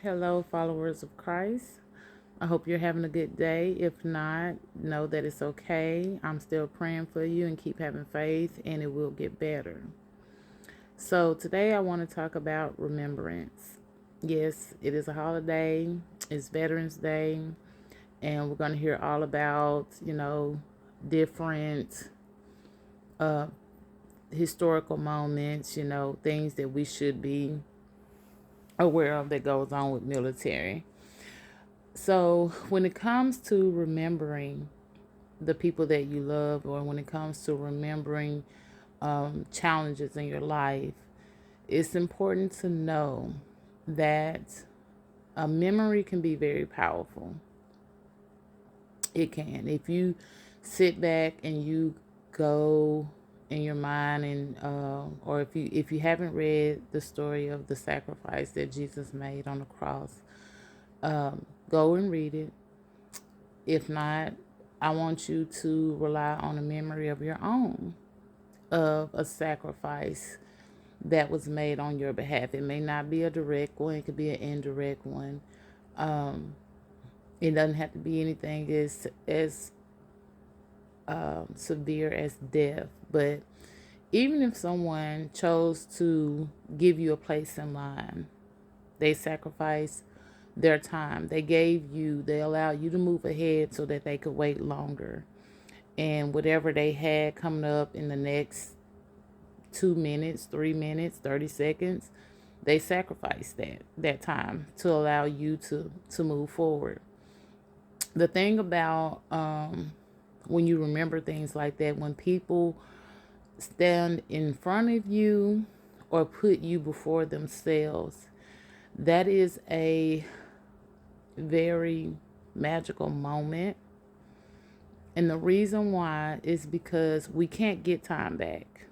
Hello, followers of Christ. I hope you're having a good day. If not, know that it's okay. I'm still praying for you and keep having faith, and it will get better. So, today I want to talk about remembrance. Yes, it is a holiday, it's Veterans Day, and we're going to hear all about, different uh, historical moments, things that we should be aware of that goes on with military. So, when it comes to remembering the people that you love, or when it comes to remembering challenges in your life, it's important to know that a memory can be very powerful. It can. If you sit back and you go in your mind or if you haven't read the story of the sacrifice that Jesus made on the cross, go and read it. If not, I want you to rely on a memory of your own of a sacrifice that was made on your behalf. It may not be a direct one, it could be an indirect one. It doesn't have to be anything as severe as death. But even if someone chose to give you a place in line, they sacrificed their time. They allowed you to move ahead so that they could wait longer. And whatever they had coming up in the next 2 minutes, 3 minutes, 30 seconds, they sacrificed that time to allow you to move forward. The thing about when you remember things like that, when people stand in front of you or put you before themselves, that is a very magical moment. And the reason why is because we can't get time back.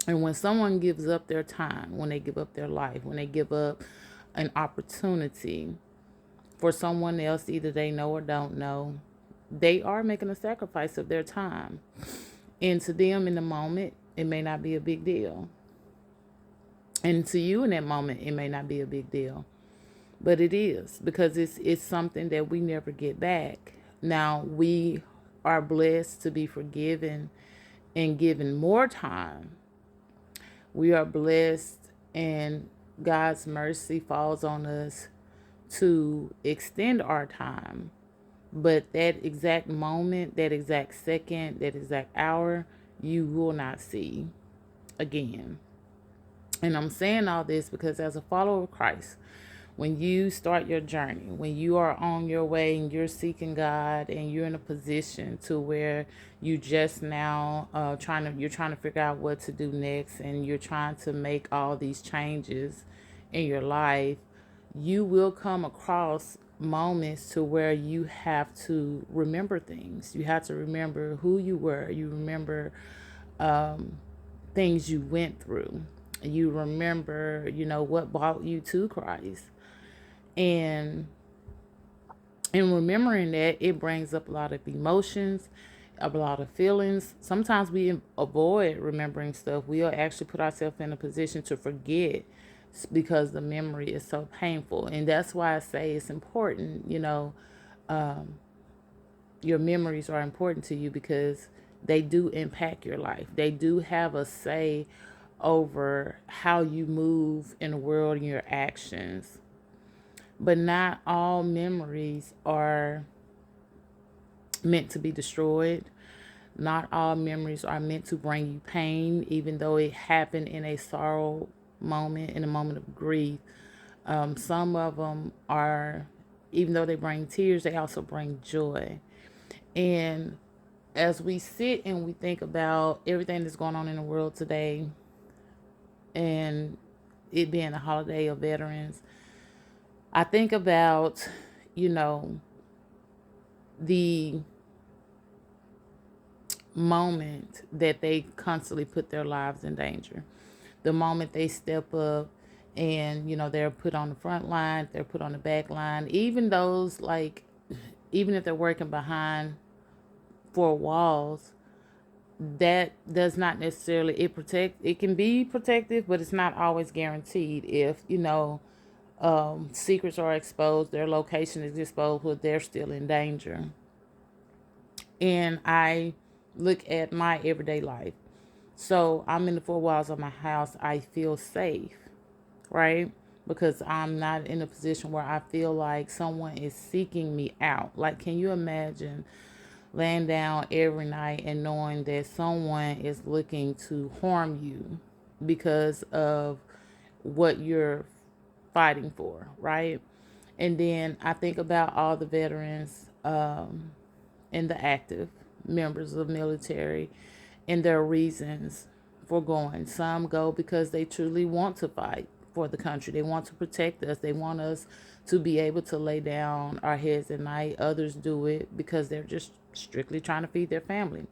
And when someone gives up their time, when they give up their life, when they give up an opportunity for someone else, either they know or don't know, they are making a sacrifice of their time. And to them in the moment, it may not be a big deal. And to you in that moment, it may not be a big deal. But it is, because it's something that we never get back. Now, we are blessed to be forgiven and given more time. We are blessed, and God's mercy falls on us to extend our time. But that exact moment, that exact second, that exact hour, you will not see again. And I'm saying all this because as a follower of Christ, when you start your journey, when you are on your way and you're seeking God and you're in a position to where you just now you're trying to figure out what to do next, and you're trying to make all these changes in your life, you will come across moments to where you have to remember things. You have to remember who you were. You remember things you went through. You remember, what brought you to Christ. And in remembering that, it brings up a lot of emotions, a lot of feelings. Sometimes we avoid remembering stuff. We'll actually put ourselves in a position to forget because the memory is so painful. And that's why I say it's important, your memories are important to you because they do impact your life. They do have a say over how you move in the world and your actions. But not all memories are meant to be destroyed. Not all memories are meant to bring you pain, even though it happened in a sorrow moment, in a moment of grief. Some of them are, even though they bring tears, they also bring joy. And as we sit and we think about everything that's going on in the world today, and it being a holiday of veterans, I think about, the moment that they constantly put their lives in danger. The moment they step up and, they're put on the front line, they're put on the back line. Even those, even if they're working behind four walls, that does not necessarily, it can be protective, but it's not always guaranteed if, Secrets are exposed, their location is exposed, but they're still in danger. And I look at my everyday life. So I'm in the four walls of my house. I feel safe, right? Because I'm not in a position where I feel like someone is seeking me out. Like, can you imagine laying down every night and knowing that someone is looking to harm you because of what you're fighting for, right? And then I think about all the veterans and the active members of the military and their reasons for going. Some go because they truly want to fight for the country. They want to protect us. They want us to be able to lay down our heads at night. Others do it because they're just strictly trying to feed their family.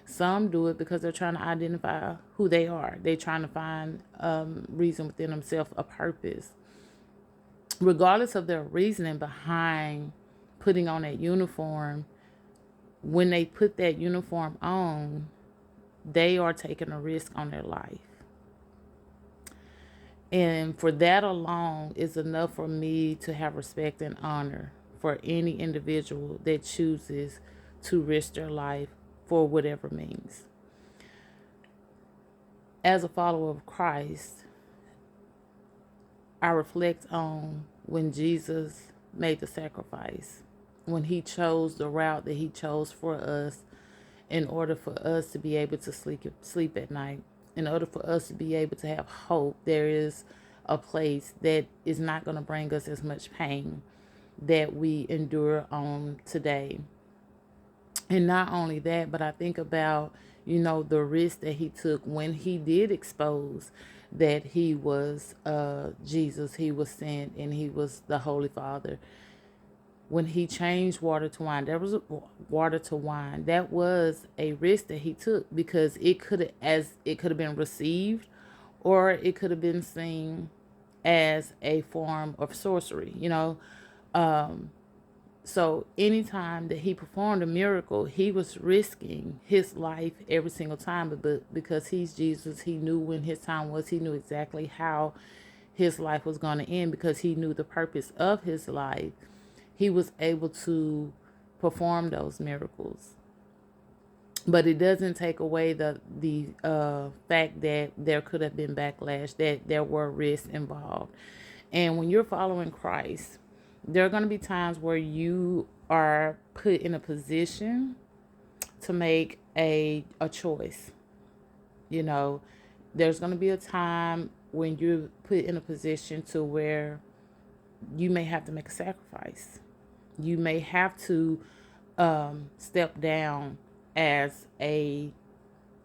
Some do it because they're trying to identify who they are. They're trying to find reason within themselves, a purpose. Regardless of their reasoning behind putting on that uniform, when they put that uniform on, they are taking a risk on their life. And for that alone is enough for me to have respect and honor for any individual that chooses to risk their life for whatever means. As a follower of Christ, I reflect on when Jesus made the sacrifice, when he chose the route that he chose for us in order for us to be able to sleep at night, in order for us to be able to have hope. There is a place that is not going to bring us as much pain that we endure on today. And not only that, but I think about, the risk that he took when he did expose that he was Jesus, he was sent, and he was the Holy Father. When he changed water to wine, there was water to wine. That was a risk that he took because it could have been received, or it could have been seen as a form of sorcery. So anytime that he performed a miracle, he was risking his life every single time. But because he's Jesus, he knew when his time was. He knew exactly how his life was going to end because he knew the purpose of his life. He was able to perform those miracles. But it doesn't take away the fact that there could have been backlash, that there were risks involved. And when you're following Christ, there are going to be times where you are put in a position to make a choice. There's going to be a time when you're put in a position to where you may have to make a sacrifice. You may have to step down as a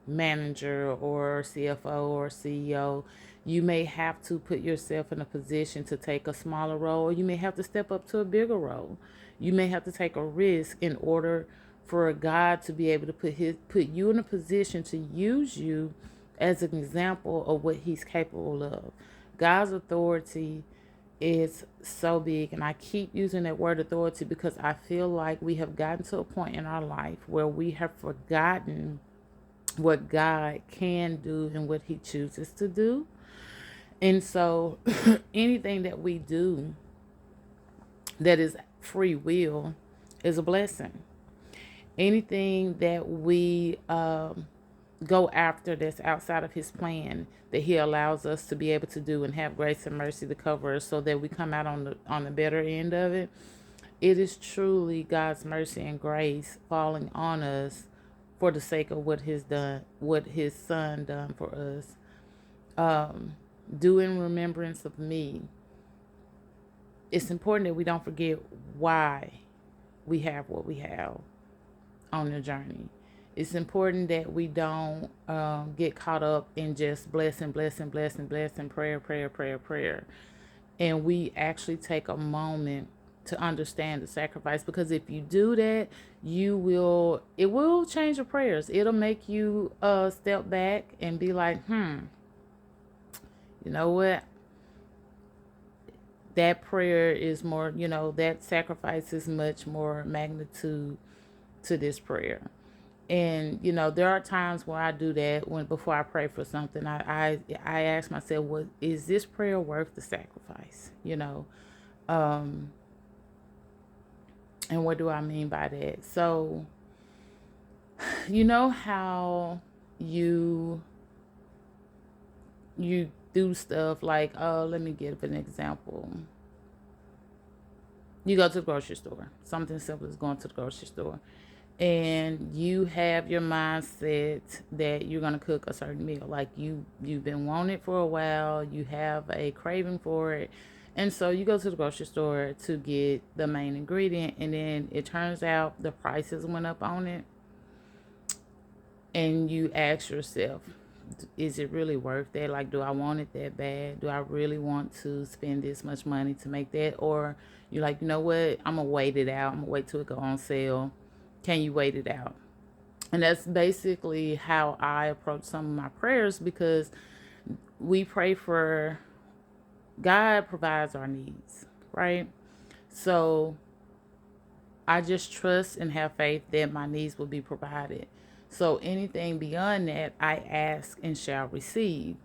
manager or CFO or CEO. You may have to put yourself in a position to take a smaller role, or you may have to step up to a bigger role. You may have to take a risk in order for God to be able to put you in a position to use you as an example of what he's capable of. God's authority is so big, and I keep using that word authority because I feel like we have gotten to a point in our life where we have forgotten what God can do and what he chooses to do. And so anything that we do that is free will is a blessing. Anything that we go after that's outside of his plan, that he allows us to be able to do and have grace and mercy to cover us so that we come out on the better end of it, it is truly God's mercy and grace falling on us for the sake of what his son done for us. Do in remembrance of me. It's important that we don't forget why we have what we have on the journey. It's important that we don't get caught up in just blessing, prayer. And we actually take a moment to understand the sacrifice, because if you do that, it will change your prayers. It'll make you step back and be like, you know what? That prayer is more, that sacrifice is much more magnitude to this prayer. And there are times where I do that when before I pray for something. I ask myself, "What is this prayer worth the sacrifice?" Um, and what do I mean by that? So, you know how you you do stuff like, oh, let me give an example. You go to the grocery store. Something simple as going to the grocery store. And you have your mindset that you're gonna cook a certain meal. Like you've been wanting it for a while, you have a craving for it. And so you go to the grocery store to get the main ingredient, and then it turns out the prices went up on it. And you ask yourself, is it really worth that? Like, do I want it that bad? Do I really want to spend this much money to make that? Or you're like, you know what? I'm gonna wait it out. I'm gonna wait till it go on sale. Can you wait it out? And that's basically how I approach some of my prayers, because we pray for God provides our needs, right? So I just trust and have faith that my needs will be provided. So anything beyond that, I ask and shall receive.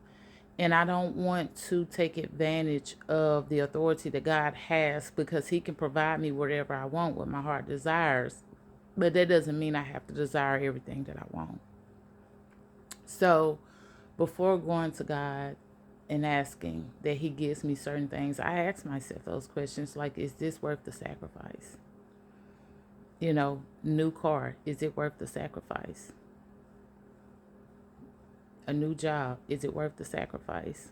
And I don't want to take advantage of the authority that God has, because He can provide me whatever I want, what my heart desires. But that doesn't mean I have to desire everything that I want. So before going to God and asking that He gives me certain things, I ask myself those questions like, is this worth the sacrifice? New car, is it worth the sacrifice? A new job, is it worth the sacrifice?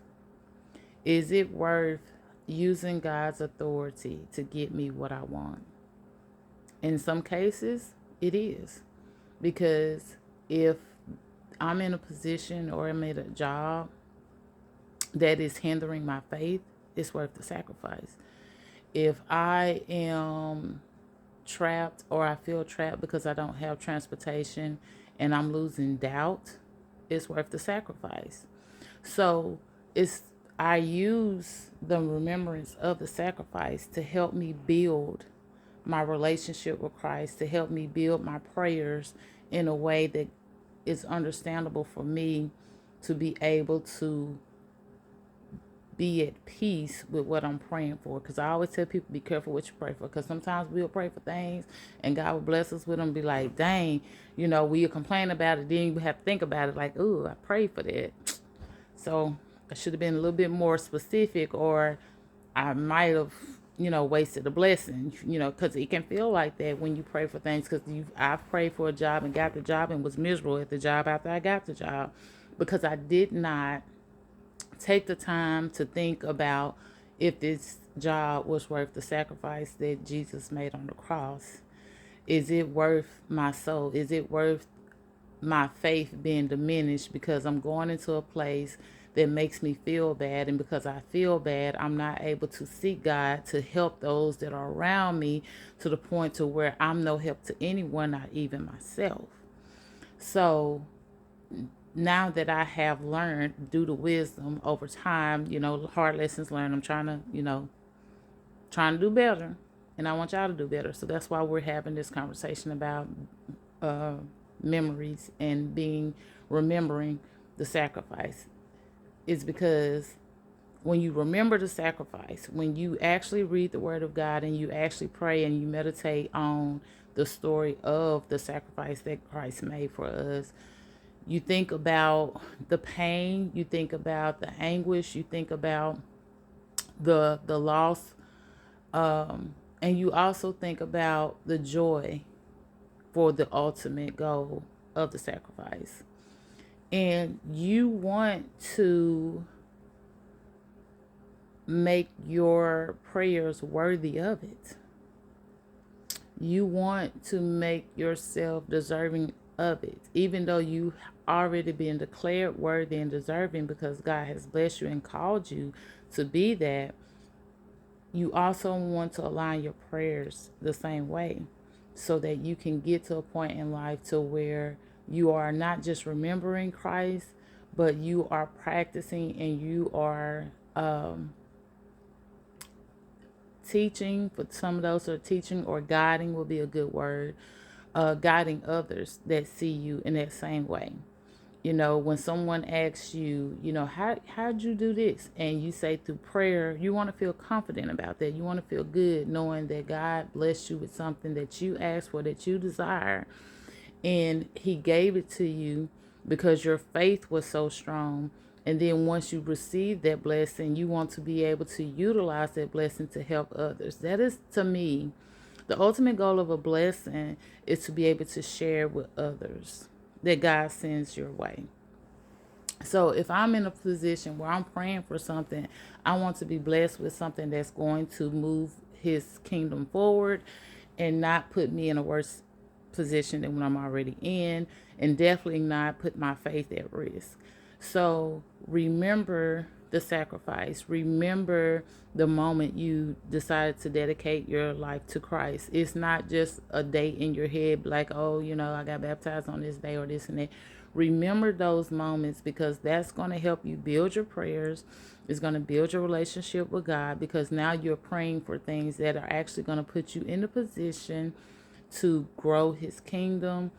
Is it worth using God's authority to get me what I want? In some cases, it is. Because if I'm in a position or I'm at a job that is hindering my faith, it's worth the sacrifice. If I am trapped or I feel trapped because I don't have transportation and I'm losing doubt, it's worth the sacrifice. So it's I use the remembrance of the sacrifice to help me build my relationship with Christ, to help me build my prayers in a way that is understandable for me to be able to be at peace with what I'm praying for. Because I always tell people, be careful what you pray for. Because sometimes we'll pray for things and God will bless us with them. Be like, dang, we'll complain about it. Then you have to think about it like, ooh, I prayed for that. So I should have been a little bit more specific, or I might have, wasted a blessing, because it can feel like that when you pray for things. Because I've prayed for a job and got the job and was miserable at the job after I got the job, because I did not take the time to think about if this job was worth the sacrifice that Jesus made on the cross. Is it worth my soul? Is it worth my faith being diminished because I'm going into a place that makes me feel bad, and because I feel bad, I'm not able to seek God to help those that are around me, to the point to where I'm no help to anyone, not even myself. So now that I have learned due to wisdom over time, hard lessons learned, I'm trying to do better, and I want y'all to do better. So that's why we're having this conversation about uh, memories and remembering the sacrifice. Is because when you remember the sacrifice, when you actually read the Word of God and you actually pray and you meditate on the story of the sacrifice that Christ made for us, you think about the pain, you think about the anguish, you think about the loss, and you also think about the joy for the ultimate goal of the sacrifice. And you want to make your prayers worthy of it. You want to make yourself deserving of it, even though you already been declared worthy and deserving because God has blessed you and called you to be that. You also want to align your prayers the same way, so that you can get to a point in life to where you are not just remembering Christ, but you are practicing and you are teaching. For some of those who are teaching, or guiding will be a good word. guiding others that see you in that same way. When someone asks you, how'd you do this? And you say through prayer, you want to feel confident about that. You want to feel good knowing that God blessed you with something that you asked for, that you desire, and He gave it to you because your faith was so strong. And then once you receive that blessing, you want to be able to utilize that blessing to help others. That is, to me, the ultimate goal of a blessing is to be able to share with others that God sends your way. So if I'm in a position where I'm praying for something, I want to be blessed with something that's going to move His kingdom forward and not put me in a worse position than when I'm already in, and definitely not put my faith at risk. So remember the sacrifice. Remember the moment you decided to dedicate your life to Christ. It's not just a date in your head like, oh, I got baptized on this day or this and that. Remember those moments, because that's going to help you build your prayers. It's going to build your relationship with God, because now you're praying for things that are actually going to put you in a position to grow His kingdom,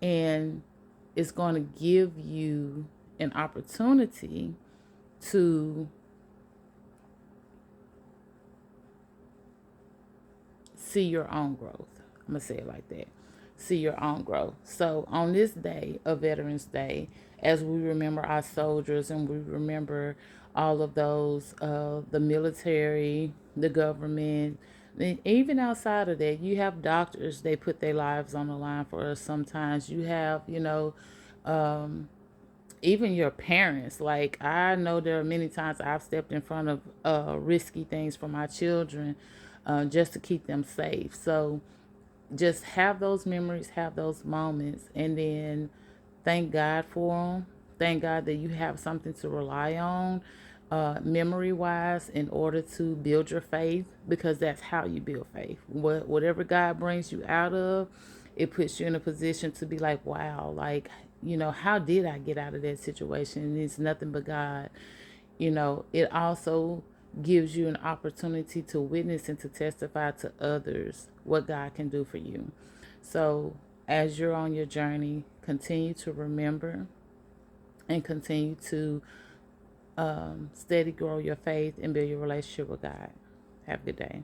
and it's going to give you an opportunity to see your own growth. I'm going to say it like that. See your own growth. So on this day of Veterans Day, as we remember our soldiers and we remember all of those, the military, the government, and even outside of that, you have doctors, they put their lives on the line for us sometimes. You have, even your parents. Like, I know there are many times I've stepped in front of risky things for my children, just to keep them safe. So just have those memories, have those moments, and then thank God for them. Thank God that you have something to rely on, memory wise, in order to build your faith, because that's how you build faith. Whatever God brings you out of, it puts you in a position to be like, wow, like, how did I get out of that situation? And it's nothing but God. It also gives you an opportunity to witness and to testify to others what God can do for you. So, as you're on your journey, continue to remember and continue to steady grow your faith and build your relationship with God. Have a good day.